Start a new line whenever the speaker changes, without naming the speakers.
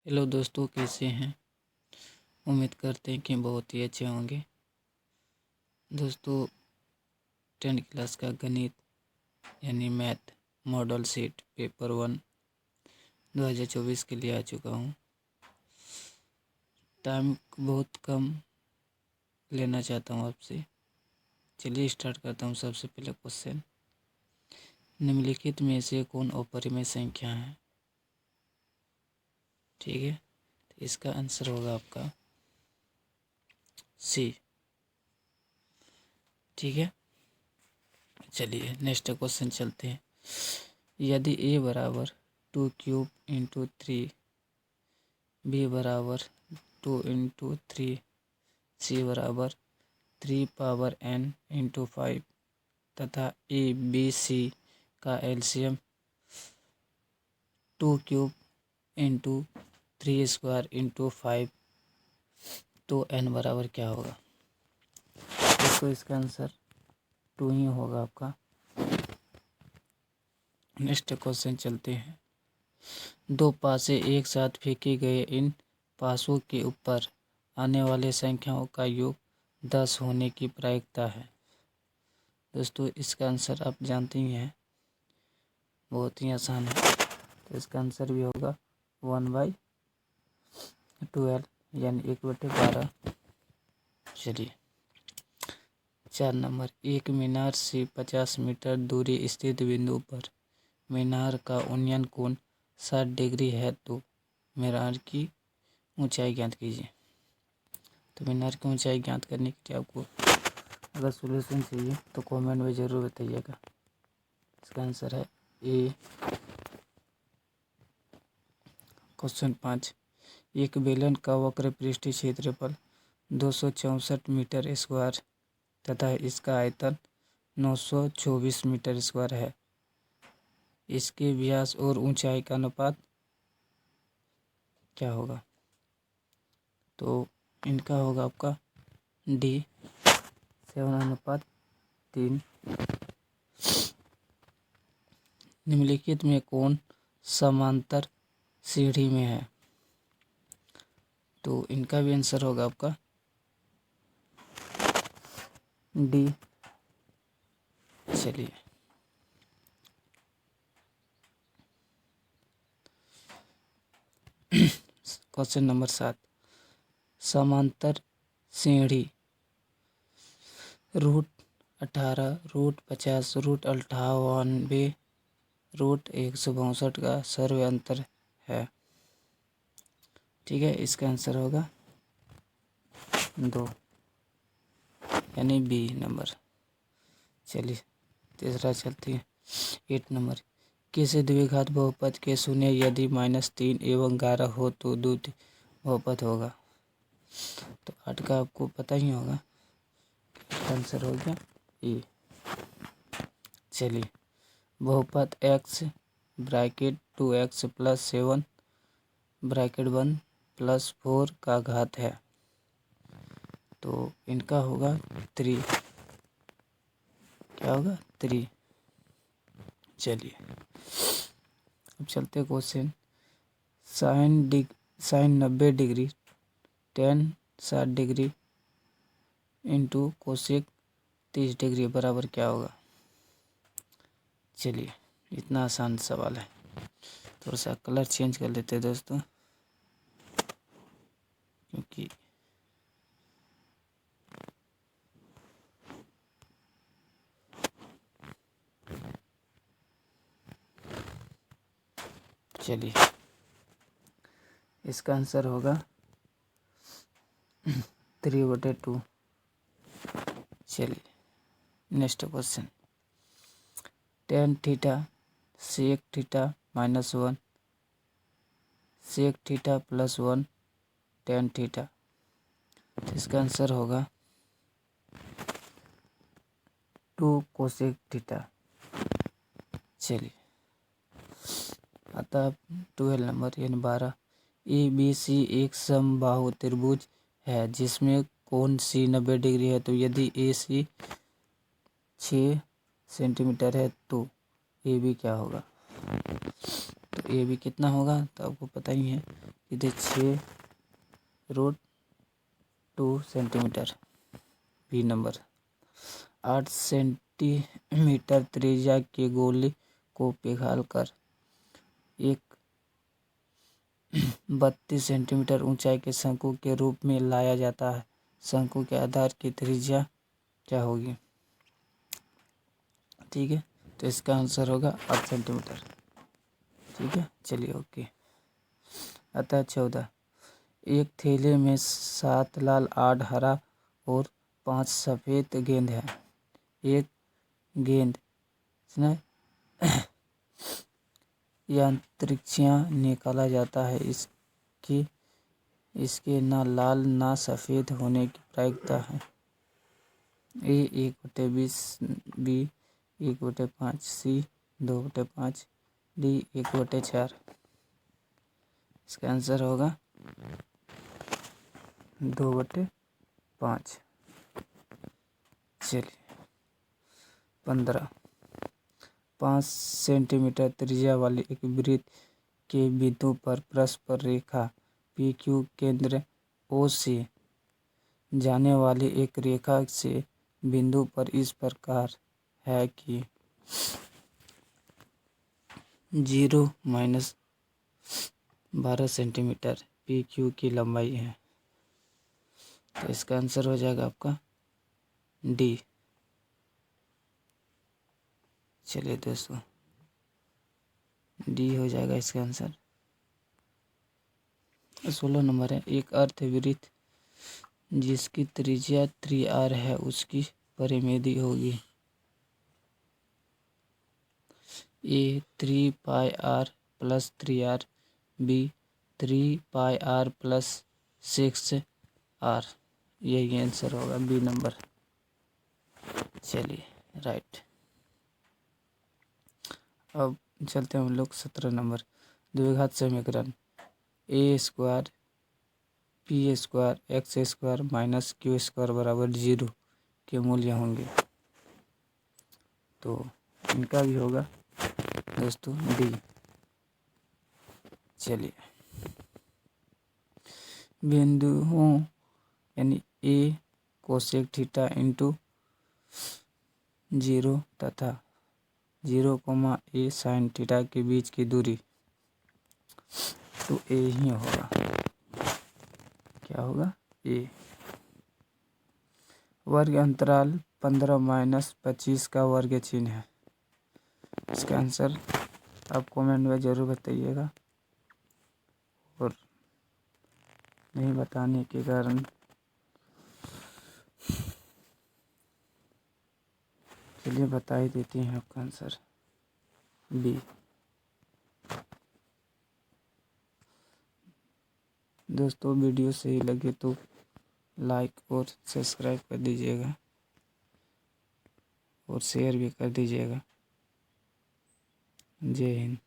Hello दोस्तों, कैसे हैं। उम्मीद करते हैं कि बहुत ही अच्छे होंगे। दोस्तों, 10th क्लास का गणित यानी मैथ मॉडल शीट पेपर 1 2024 के लिए आ चुका हूं। टाइम बहुत कम लेना चाहता हूं आपसे। चलिए स्टार्ट करता हूं। सबसे पहले क्वेश्चन, निम्नलिखित में से कौन अपरिमेय संख्या है। ठीक है, तो इसका आंसर होगा आपका सी। ठीक है, चलिए नेक्स्ट क्वेश्चन चलते हैं। यदि a बराबर 2 क्यूब इंटू 3, b बराबर 2 इंटू 3, c बराबर 3 पावर n इंटू 5 तथा a b c का LCM 2 cube into 3 square into 5, तो n बराबर क्या होगा। तो इसका आंसर 2 ही होगा आपका। नेक्स्ट क्वेश्चन चलते हैं। दो पासे एक साथ फेंके गए, इन पासों के ऊपर आने वाले संख्याओं का योग 10 होने की प्रायिकता है। दोस्तों, इसका आंसर आप जानते ही हैं, बहुत ही आसान है। तो इसका आंसर भी होगा 1/12 यानी 1/12। चलिए 4 नंबर, एक मीनार से 50 मीटर दूरी स्थित बिंदु पर मीनार का उन्नयन कोण 60 डिग्री है, तो मीनार की ऊंचाई ज्ञात कीजिए। तो मीनार की ऊंचाई ज्ञात करने के लिए आपको अगर सॉल्यूशन चाहिए तो कमेंट में ज़रूर बताइएगा। इसका आंसर है ए। क्वेश्चन 5, एक बेलन का वक्र पृष्ठीय क्षेत्रफल 264 मीटर स्क्वायर तथा इसका आयतन 924 मीटर स्क्वायर है। इसके व्यास और ऊंचाई का अनुपात क्या होगा। तो इनका होगा आपका डी 7:3। निम्नलिखित में कौन समांतर सीढ़ी में है। तो इनका भी आंसर होगा आपका डी। चलिए क्वेश्चन नंबर 7, समांतर सीढ़ी √18, √50, √98, √162 का सर्व अंतर है। ठीक है, इसका आंसर होगा 2 यानी बी नंबर। चलिए तीसरा चलते हैं। 8 नंबर, किसी द्विघात बहुपद के शून्य यदि -3 एवं 11 हो तो द्वितीय बहुपद होगा। तो 8 का आपको पता ही होगा, आंसर हो गया ए। चलिए बहुपद x ब्रैकेट 2x + 7 ब्रैकेट 1 + 4 का घात है। तो इनका होगा 3। क्या होगा 3। चलिए अब चलते question, sine 90 degree, tan 60 degree into cosec 30 degree बराबर क्या होगा। चलिए इतना आसान सवाल है। थोड़ा सा कलर चेंज कर लेते हैं दोस्तों, क्योंकि चलिए इसका आंसर होगा 3/2। चलिए next question, tan theta sec theta -1 sec theta +1 tan theta. तो इसका आंसर होगा 2 कोसेक थीटा। चलिए अतः 12 नंबर यानी 12, ABC एक समबाहु त्रिभुज है जिसमें कोण C 90 डिग्री है। तो यदि AC 6 सेंटीमीटर है तो AB क्या होगा। तो AB कितना होगा तो आपको पता ही है, सीधे 6√2 सेंटीमीटर। बी नंबर 8 सेंटीमीटर त्रिज्या के गोले को पिघलाकर एक 32 सेंटीमीटर ऊंचाई के शंकु के रूप में लाया जाता है। शंकु के आधार की त्रिज्या क्या होगी? ठीक है, तो इसका आंसर होगा 8 सेंटीमीटर। ठीक है, चलिए ओके। अतः 14 एक थैले में 7 लाल, 8 हरा और 5 सफ़ेद गेंद है। एक गेंद यांत्रिक्षियाँ निकाला जाता है। इसके ना लाल ना सफ़ेद होने की प्रायिकता है। ए 1/20, बी 1/5, सी 2/5, डी 1/4। इसका आंसर होगा 2/5। चलिए 15 5 सेंटीमीटर त्रिज्या वाले एक वृत्त के बिंदु पर परस्पर रेखा पी क्यू केंद्र ओ से जाने वाली एक रेखा से बिंदु पर इस प्रकार है कि 0-12 सेंटीमीटर पी क्यू की लंबाई है। तो इसका आंसर हो जाएगा आपका डी। चलिए दोस्तों, डी हो जाएगा इसका आंसर। 16 नंबर है एक अर्धवृत्त जिसकी त्रिज्या 3r है उसकी परिमिति होगी। A 3πr + 3r, B 3πr + 6r। यही आंसर होगा बी नंबर। चलिए राइट। अब चलते हैं हम लोग 17 नंबर द्विघात समीकरण। a² p² x² - q² = 0 के मूल्य होंगे। तो इनका भी होगा दोस्तों डी। चलिए बिंदुओं यानी ए कोसेक थीटा इंटू 0 तथा 0, ए साइन थीटा के बीच की दूरी, तो ए ही होगा। क्या होगा? ए। वर्ग अंतराल 15 - 25 का वर्ग चिन्ह है। इसका आंसर आप कमेंट में ज़रूर बताइएगा, और नहीं बताने के कारण चलिए बता ही देते हैं आपका आंसर बी। दोस्तों वीडियो सही लगे तो लाइक और सब्सक्राइब कर दीजिएगा और शेयर भी कर दीजिएगा। जय हिंद।